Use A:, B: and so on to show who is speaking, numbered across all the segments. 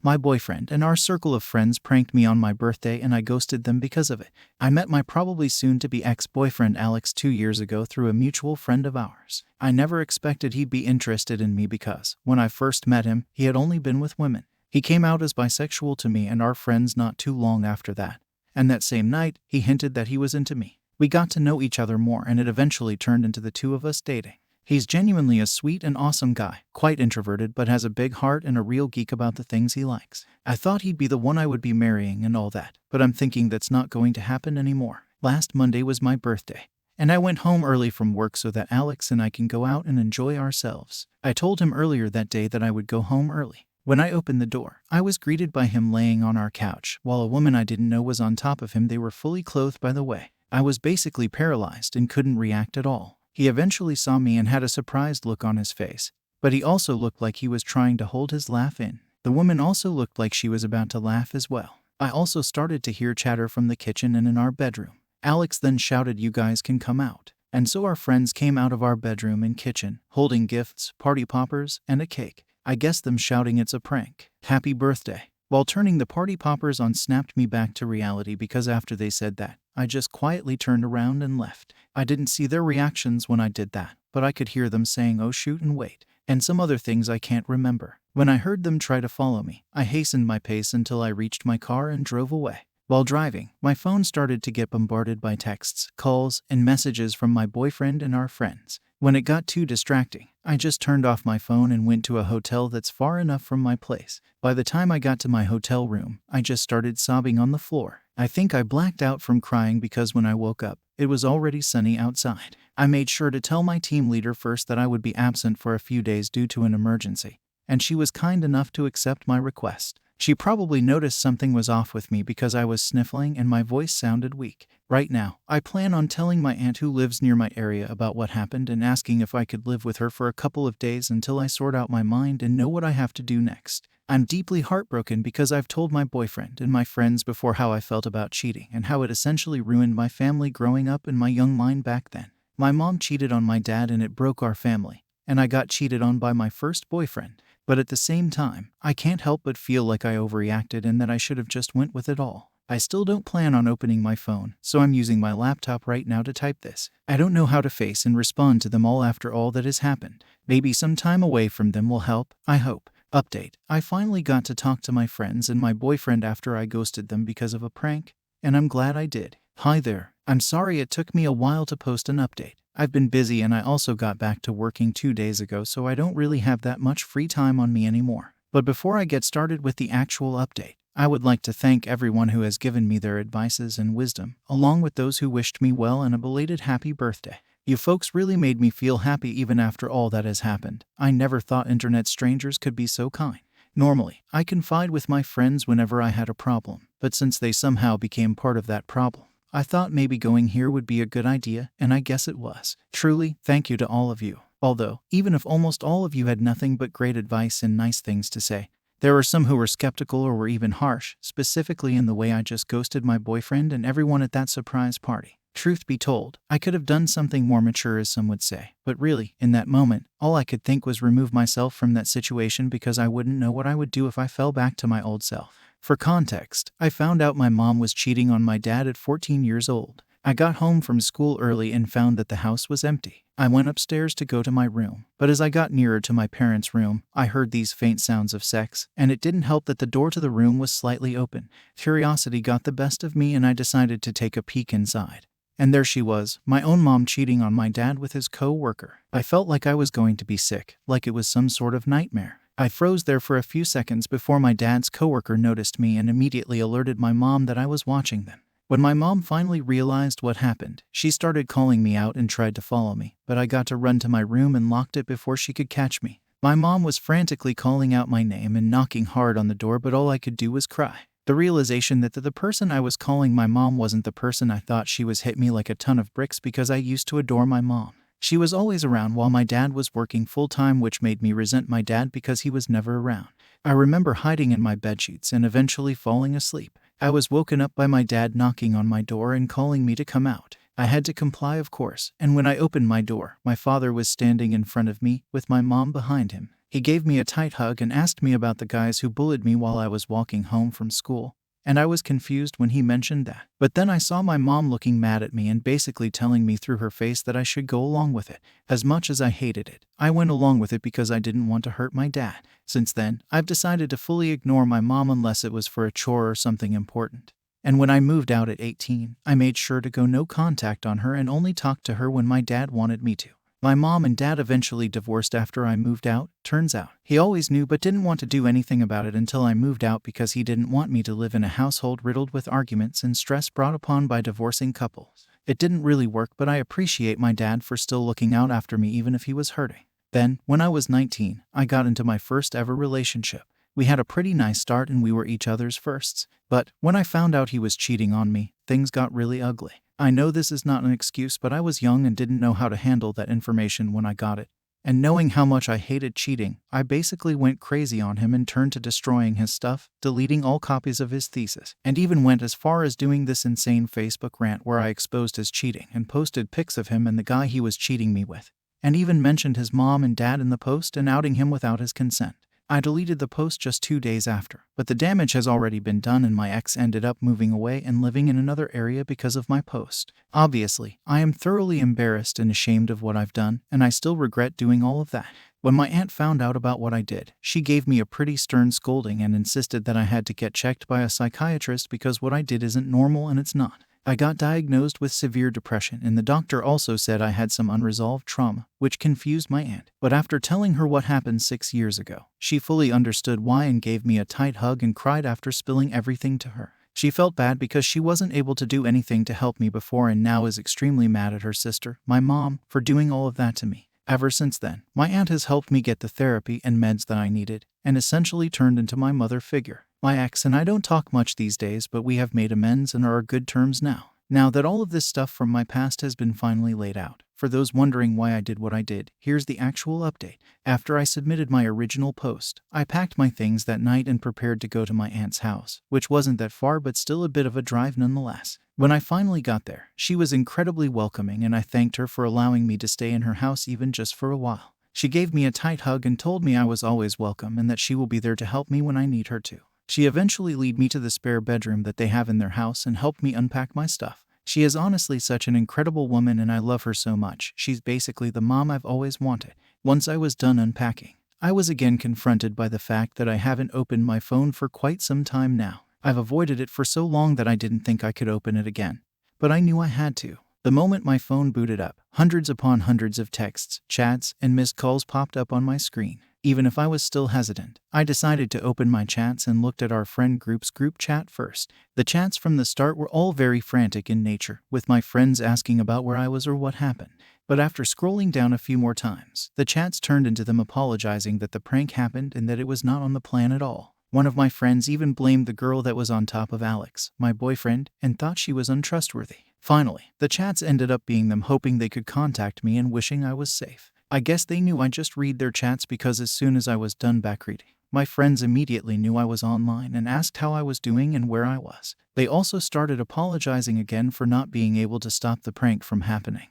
A: My boyfriend and our circle of friends pranked me on my birthday and I ghosted them because of it. I met my probably soon-to-be ex-boyfriend Alex 2 years ago through a mutual friend of ours. I never expected he'd be interested in me because, when I first met him, he had only been with women. He came out as bisexual to me and our friends not too long after that. And that same night, he hinted that he was into me. We got to know each other more and it eventually turned into the two of us dating. He's genuinely a sweet and awesome guy, quite introverted but has a big heart and a real geek about the things he likes. I thought he'd be the one I would be marrying and all that, but I'm thinking that's not going to happen anymore. Last Monday was my birthday, and I went home early from work so that Alex and I can go out and enjoy ourselves. I told him earlier that day that I would go home early. When I opened the door, I was greeted by him laying on our couch, while a woman I didn't know was on top of him. They were fully clothed, by the way. I was basically paralyzed and couldn't react at all. He eventually saw me and had a surprised look on his face, but he also looked like he was trying to hold his laugh in. The woman also looked like she was about to laugh as well. I also started to hear chatter from the kitchen and in our bedroom. Alex then shouted, "You guys can come out." And so our friends came out of our bedroom and kitchen, holding gifts, party poppers, and a cake. I guessed them shouting, "It's a prank. Happy birthday." While turning the party poppers on snapped me back to reality because after they said that, I just quietly turned around and left. I didn't see their reactions when I did that, but I could hear them saying, "Oh shoot," and "wait," and some other things I can't remember. When I heard them try to follow me, I hastened my pace until I reached my car and drove away. While driving, my phone started to get bombarded by texts, calls, and messages from my boyfriend and our friends. When it got too distracting, I just turned off my phone and went to a hotel that's far enough from my place. By the time I got to my hotel room, I just started sobbing on the floor. I think I blacked out from crying because when I woke up, it was already sunny outside. I made sure to tell my team leader first that I would be absent for a few days due to an emergency, and she was kind enough to accept my request. She probably noticed something was off with me because I was sniffling and my voice sounded weak. Right now, I plan on telling my aunt who lives near my area about what happened and asking if I could live with her for a couple of days until I sort out my mind and know what I have to do next. I'm deeply heartbroken because I've told my boyfriend and my friends before how I felt about cheating and how it essentially ruined my family growing up and my young mind back then. My mom cheated on my dad and it broke our family, and I got cheated on by my first boyfriend. But at the same time, I can't help but feel like I overreacted and that I should have just went with it all. I still don't plan on opening my phone, so I'm using my laptop right now to type this. I don't know how to face and respond to them all after all that has happened. Maybe some time away from them will help, I hope. Update: I finally got to talk to my friends and my boyfriend after I ghosted them because of a prank, and I'm glad I did. Hi there. I'm sorry it took me a while to post an update. I've been busy and I also got back to working 2 days ago, so I don't really have that much free time on me anymore. But before I get started with the actual update, I would like to thank everyone who has given me their advices and wisdom, along with those who wished me well and a belated happy birthday. You folks really made me feel happy even after all that has happened. I never thought internet strangers could be so kind. Normally, I confide with my friends whenever I had a problem, but since they somehow became part of that problem, I thought maybe going here would be a good idea, and I guess it was. Truly, thank you to all of you. Although, even if almost all of you had nothing but great advice and nice things to say, there were some who were skeptical or were even harsh, specifically in the way I just ghosted my boyfriend and everyone at that surprise party. Truth be told, I could have done something more mature, as some would say, but really, in that moment, all I could think was remove myself from that situation because I wouldn't know what I would do if I fell back to my old self. For context, I found out my mom was cheating on my dad at 14 years old. I got home from school early and found that the house was empty. I went upstairs to go to my room, but as I got nearer to my parents' room, I heard these faint sounds of sex, and it didn't help that the door to the room was slightly open. Curiosity got the best of me and I decided to take a peek inside. And there she was, my own mom cheating on my dad with his co-worker. I felt like I was going to be sick, like it was some sort of nightmare. I froze there for a few seconds before my dad's coworker noticed me and immediately alerted my mom that I was watching them. When my mom finally realized what happened, she started calling me out and tried to follow me, but I got to run to my room and locked it before she could catch me. My mom was frantically calling out my name and knocking hard on the door, but all I could do was cry. The realization that the person I was calling my mom wasn't the person I thought she was hit me like a ton of bricks because I used to adore my mom. She was always around while my dad was working full-time, which made me resent my dad because he was never around. I remember hiding in my bedsheets and eventually falling asleep. I was woken up by my dad knocking on my door and calling me to come out. I had to comply, of course, and when I opened my door, my father was standing in front of me, with my mom behind him. He gave me a tight hug and asked me about the guys who bullied me while I was walking home from school. And I was confused when he mentioned that. But then I saw my mom looking mad at me and basically telling me through her face that I should go along with it. As much as I hated it, I went along with it because I didn't want to hurt my dad. Since then, I've decided to fully ignore my mom unless it was for a chore or something important. And when I moved out at 18, I made sure to go no contact on her and only talked to her when my dad wanted me to. My mom and dad eventually divorced after I moved out, turns out. He always knew but didn't want to do anything about it until I moved out because he didn't want me to live in a household riddled with arguments and stress brought upon by divorcing couples. It didn't really work, but I appreciate my dad for still looking out after me even if he was hurting. Then, when I was 19, I got into my first ever relationship. We had a pretty nice start and we were each other's firsts. But when I found out he was cheating on me, things got really ugly. I know this is not an excuse, but I was young and didn't know how to handle that information when I got it. And knowing how much I hated cheating, I basically went crazy on him and turned to destroying his stuff, deleting all copies of his thesis, and even went as far as doing this insane Facebook rant where I exposed his cheating and posted pics of him and the guy he was cheating me with, and even mentioned his mom and dad in the post and outing him without his consent. I deleted the post just 2 days after, but the damage has already been done and my ex ended up moving away and living in another area because of my post. Obviously, I am thoroughly embarrassed and ashamed of what I've done, and I still regret doing all of that. When my aunt found out about what I did, she gave me a pretty stern scolding and insisted that I had to get checked by a psychiatrist because what I did isn't normal and it's not. I got diagnosed with severe depression, and the doctor also said I had some unresolved trauma, which confused my aunt. But after telling her what happened 6 years ago, she fully understood why and gave me a tight hug and cried after spilling everything to her. She felt bad because she wasn't able to do anything to help me before and now is extremely mad at her sister, my mom, for doing all of that to me. Ever since then, my aunt has helped me get the therapy and meds that I needed, and essentially turned into my mother figure. My ex and I don't talk much these days, but we have made amends and are on good terms now. Now that all of this stuff from my past has been finally laid out, for those wondering why I did what I did, here's the actual update. After I submitted my original post, I packed my things that night and prepared to go to my aunt's house, which wasn't that far but still a bit of a drive nonetheless. When I finally got there, she was incredibly welcoming and I thanked her for allowing me to stay in her house even just for a while. She gave me a tight hug and told me I was always welcome and that she will be there to help me when I need her to. She eventually led me to the spare bedroom that they have in their house and helped me unpack my stuff. She is honestly such an incredible woman and I love her so much. She's basically the mom I've always wanted. Once I was done unpacking, I was again confronted by the fact that I haven't opened my phone for quite some time now. I've avoided it for so long that I didn't think I could open it again. But I knew I had to. The moment my phone booted up, hundreds upon hundreds of texts, chats, and missed calls popped up on my screen. Even if I was still hesitant, I decided to open my chats and looked at our friend group's group chat first. The chats from the start were all very frantic in nature, with my friends asking about where I was or what happened. But after scrolling down a few more times, the chats turned into them apologizing that the prank happened and that it was not on the plan at all. One of my friends even blamed the girl that was on top of Alex, my boyfriend, and thought she was untrustworthy. Finally, the chats ended up being them hoping they could contact me and wishing I was safe. I guess they knew I'd just read their chats because as soon as I was done back reading, my friends immediately knew I was online and asked how I was doing and where I was. They also started apologizing again for not being able to stop the prank from happening,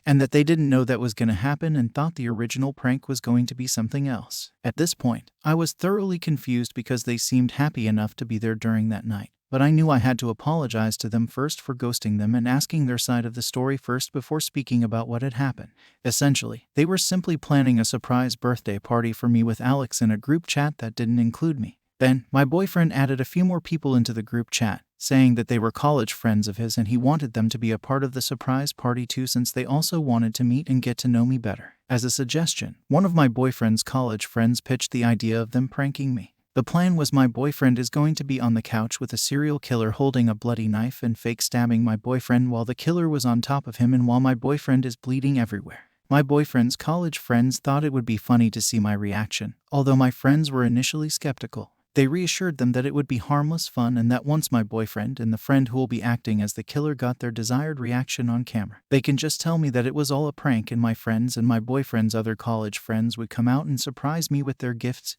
A: and that they didn't know that was going to happen and thought the original prank was going to be something else. At this point, I was thoroughly confused because they seemed happy enough to be there during that night. But I knew I had to apologize to them first for ghosting them and asking their side of the story first before speaking about what had happened. Essentially, they were simply planning a surprise birthday party for me with Alex in a group chat that didn't include me. Then, my boyfriend added a few more people into the group chat, saying that they were college friends of his and he wanted them to be a part of the surprise party too since they also wanted to meet and get to know me better. As a suggestion, one of my boyfriend's college friends pitched the idea of them pranking me. The plan was my boyfriend is going to be on the couch with a serial killer holding a bloody knife and fake stabbing my boyfriend while the killer was on top of him and while my boyfriend is bleeding everywhere. My boyfriend's college friends thought it would be funny to see my reaction, although my friends were initially skeptical. They reassured them that it would be harmless fun and that once my boyfriend and the friend who will be acting as the killer got their desired reaction on camera, they can just tell me that it was all a prank and my friends and my boyfriend's other college friends would come out and surprise me with their gifts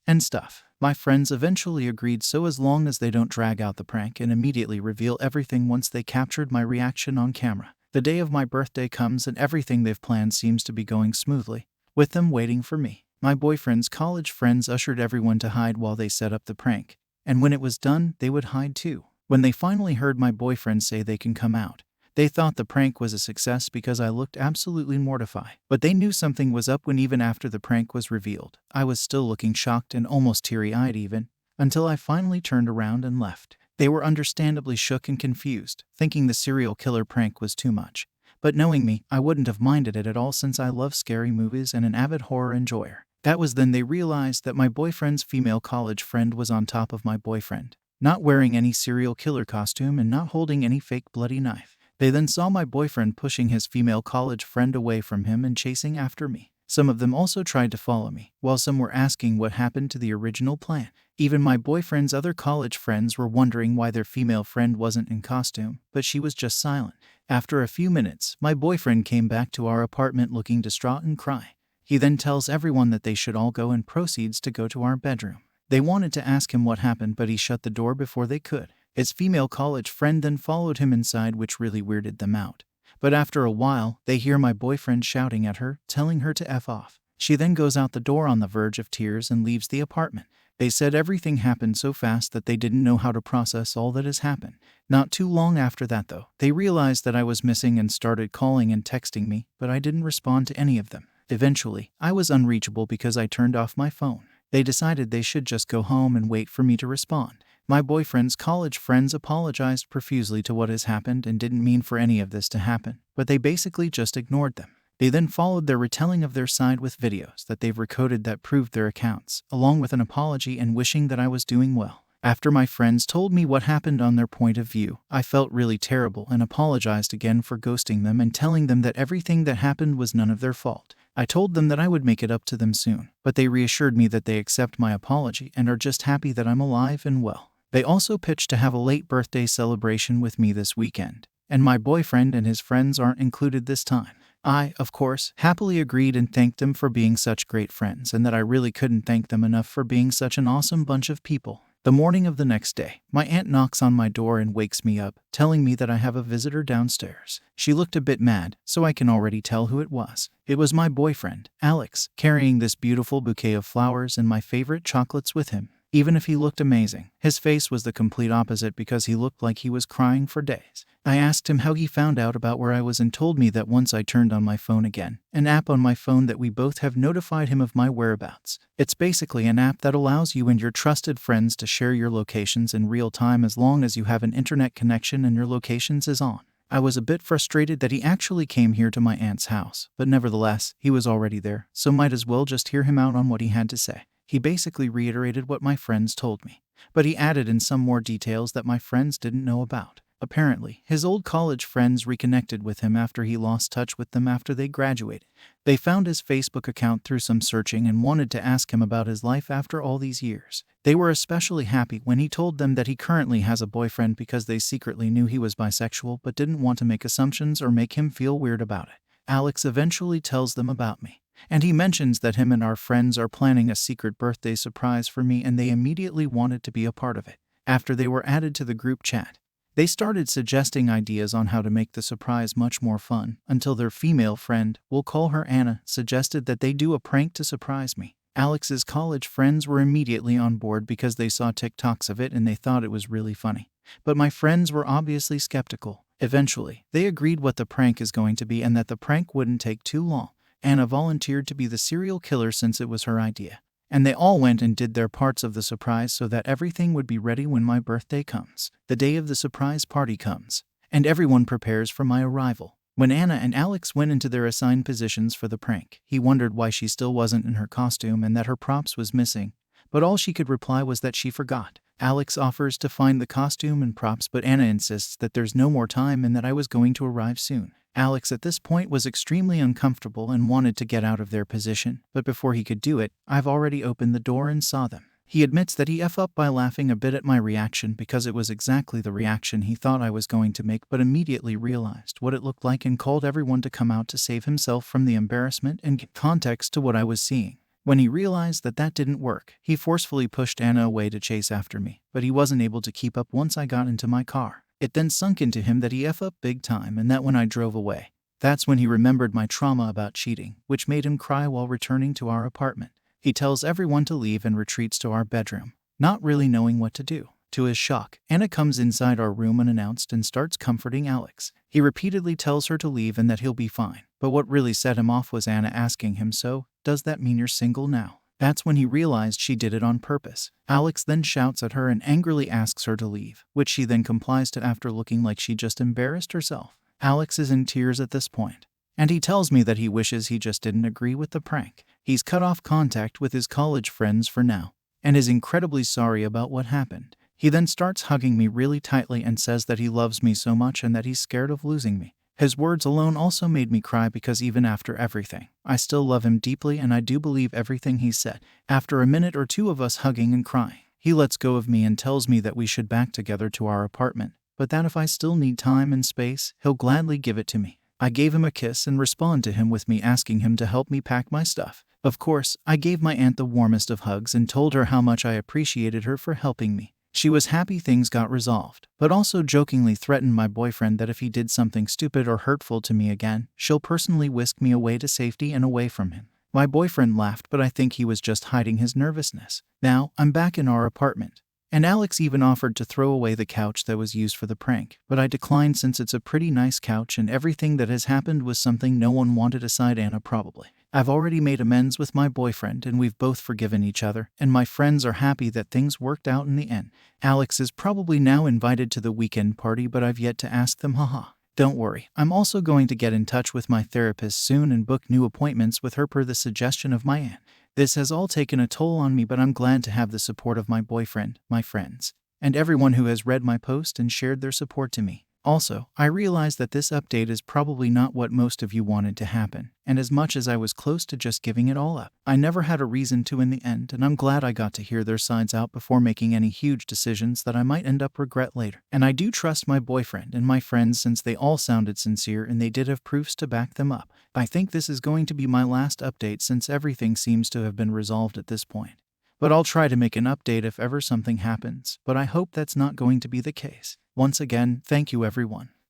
A: and stuff. My friends eventually agreed so as long as they don't drag out the prank and immediately reveal everything once they captured my reaction on camera. The day of my birthday comes and everything they've planned seems to be going smoothly, with them waiting for me. My boyfriend's college friends ushered everyone to hide while they set up the prank, and when it was done, they would hide too. When they finally heard my boyfriend say they can come out, they thought the prank was a success because I looked absolutely mortified. But they knew something was up when even after the prank was revealed, I was still looking shocked and almost teary-eyed even, until I finally turned around and left. They were understandably shook and confused, thinking the serial killer prank was too much. But knowing me, I wouldn't have minded it at all since I love scary movies and an avid horror enjoyer. That was then they realized that my boyfriend's female college friend was on top of my boyfriend, not wearing any serial killer costume and not holding any fake bloody knife. They then saw my boyfriend pushing his female college friend away from him and chasing after me. Some of them also tried to follow me, while some were asking what happened to the original plan. Even my boyfriend's other college friends were wondering why their female friend wasn't in costume, but she was just silent. After a few minutes, my boyfriend came back to our apartment looking distraught and crying. He then tells everyone that they should all go and proceeds to go to our bedroom. They wanted to ask him what happened, but he shut the door before they could. His female college friend then followed him inside, which really weirded them out. But after a while, they hear my boyfriend shouting at her, telling her to F off. She then goes out the door on the verge of tears and leaves the apartment. They said everything happened so fast that they didn't know how to process all that has happened. Not too long after that though, they realized that I was missing and started calling and texting me, but I didn't respond to any of them. Eventually, I was unreachable because I turned off my phone. They decided they should just go home and wait for me to respond. My boyfriend's college friends apologized profusely to what has happened and didn't mean for any of this to happen, but they basically just ignored them. They then followed their retelling of their side with videos that they've recorded that proved their accounts, along with an apology and wishing that I was doing well. After my friends told me what happened on their point of view, I felt really terrible and apologized again for ghosting them and telling them that everything that happened was none of their fault. I told them that I would make it up to them soon, but they reassured me that they accept my apology and are just happy that I'm alive and well. They also pitched to have a late birthday celebration with me this weekend, and my boyfriend and his friends aren't included this time. I, of course, happily agreed and thanked them for being such great friends and that I really couldn't thank them enough for being such an awesome bunch of people. The morning of the next day, my aunt knocks on my door and wakes me up, telling me that I have a visitor downstairs. She looked a bit mad, so I can already tell who it was. It was my boyfriend, Alex, carrying this beautiful bouquet of flowers and my favorite chocolates with him. Even if he looked amazing, his face was the complete opposite because he looked like he was crying for days. I asked him how he found out about where I was and told me that once I turned on my phone again, an app on my phone that we both have notified him of my whereabouts. It's basically an app that allows you and your trusted friends to share your locations in real time as long as you have an internet connection and your locations is on. I was a bit frustrated that he actually came here to my aunt's house, but nevertheless, he was already there, so might as well just hear him out on what he had to say. He basically reiterated what my friends told me, but he added in some more details that my friends didn't know about. Apparently, his old college friends reconnected with him after he lost touch with them after they graduated. They found his Facebook account through some searching and wanted to ask him about his life after all these years. They were especially happy when he told them that he currently has a boyfriend because they secretly knew he was bisexual but didn't want to make assumptions or make him feel weird about it. Alex eventually tells them about me, and he mentions that him and our friends are planning a secret birthday surprise for me and they immediately wanted to be a part of it. After they were added to the group chat, they started suggesting ideas on how to make the surprise much more fun, until their female friend, we'll call her Anna, suggested that they do a prank to surprise me. Alex's college friends were immediately on board because they saw TikToks of it and they thought it was really funny. But my friends were obviously skeptical. Eventually, they agreed what the prank is going to be and that the prank wouldn't take too long. Anna volunteered to be the serial killer since it was her idea, and they all went and did their parts of the surprise so that everything would be ready when my birthday comes. The day of the surprise party comes, and everyone prepares for my arrival. When Anna and Alex went into their assigned positions for the prank, he wondered why she still wasn't in her costume and that her props was missing, but all she could reply was that she forgot. Alex offers to find the costume and props, but Anna insists that there's no more time and that I was going to arrive soon. Alex at this point was extremely uncomfortable and wanted to get out of their position, but before he could do it, I've already opened the door and saw them. He admits that he F up by laughing a bit at my reaction because it was exactly the reaction he thought I was going to make, but immediately realized what it looked like and called everyone to come out to save himself from the embarrassment and give context to what I was seeing. When he realized that that didn't work, he forcefully pushed Anna away to chase after me, but he wasn't able to keep up once I got into my car. It then sunk into him that he F up big time and that when I drove away, that's when he remembered my trauma about cheating, which made him cry while returning to our apartment. He tells everyone to leave and retreats to our bedroom, not really knowing what to do. To his shock, Anna comes inside our room unannounced and starts comforting Alex. He repeatedly tells her to leave and that he'll be fine. But what really set him off was Anna asking him, "So, does that mean you're single now?" That's when he realized she did it on purpose. Alex then shouts at her and angrily asks her to leave, which she then complies to after looking like she just embarrassed herself. Alex is in tears at this point, and he tells me that he wishes he just didn't agree with the prank. He's cut off contact with his college friends for now, and is incredibly sorry about what happened. He then starts hugging me really tightly and says that he loves me so much and that he's scared of losing me. His words alone also made me cry because even after everything, I still love him deeply and I do believe everything he said. After a minute or two of us hugging and crying, he lets go of me and tells me that we should back together to our apartment, but that if I still need time and space, he'll gladly give it to me. I gave him a kiss and respond to him with me asking him to help me pack my stuff. Of course, I gave my aunt the warmest of hugs and told her how much I appreciated her for helping me. She was happy things got resolved, but also jokingly threatened my boyfriend that if he did something stupid or hurtful to me again, she'll personally whisk me away to safety and away from him. My boyfriend laughed, but I think he was just hiding his nervousness. Now, I'm back in our apartment, and Alex even offered to throw away the couch that was used for the prank, but I declined since it's a pretty nice couch and everything that has happened was something no one wanted aside Anna probably. I've already made amends with my boyfriend and we've both forgiven each other, and my friends are happy that things worked out in the end. Alex is probably now invited to the weekend party, but I've yet to ask them, haha. Don't worry, I'm also going to get in touch with my therapist soon and book new appointments with her per the suggestion of my aunt. This has all taken a toll on me, but I'm glad to have the support of my boyfriend, my friends, and everyone who has read my post and shared their support to me. Also, I realize that this update is probably not what most of you wanted to happen, and as much as I was close to just giving it all up, I never had a reason to in the end, and I'm glad I got to hear their sides out before making any huge decisions that I might end up regret later. And I do trust my boyfriend and my friends since they all sounded sincere and they did have proofs to back them up. I think this is going to be my last update since everything seems to have been resolved at this point. But I'll try to make an update if ever something happens, but I hope that's not going to be the case. Once again, thank you everyone.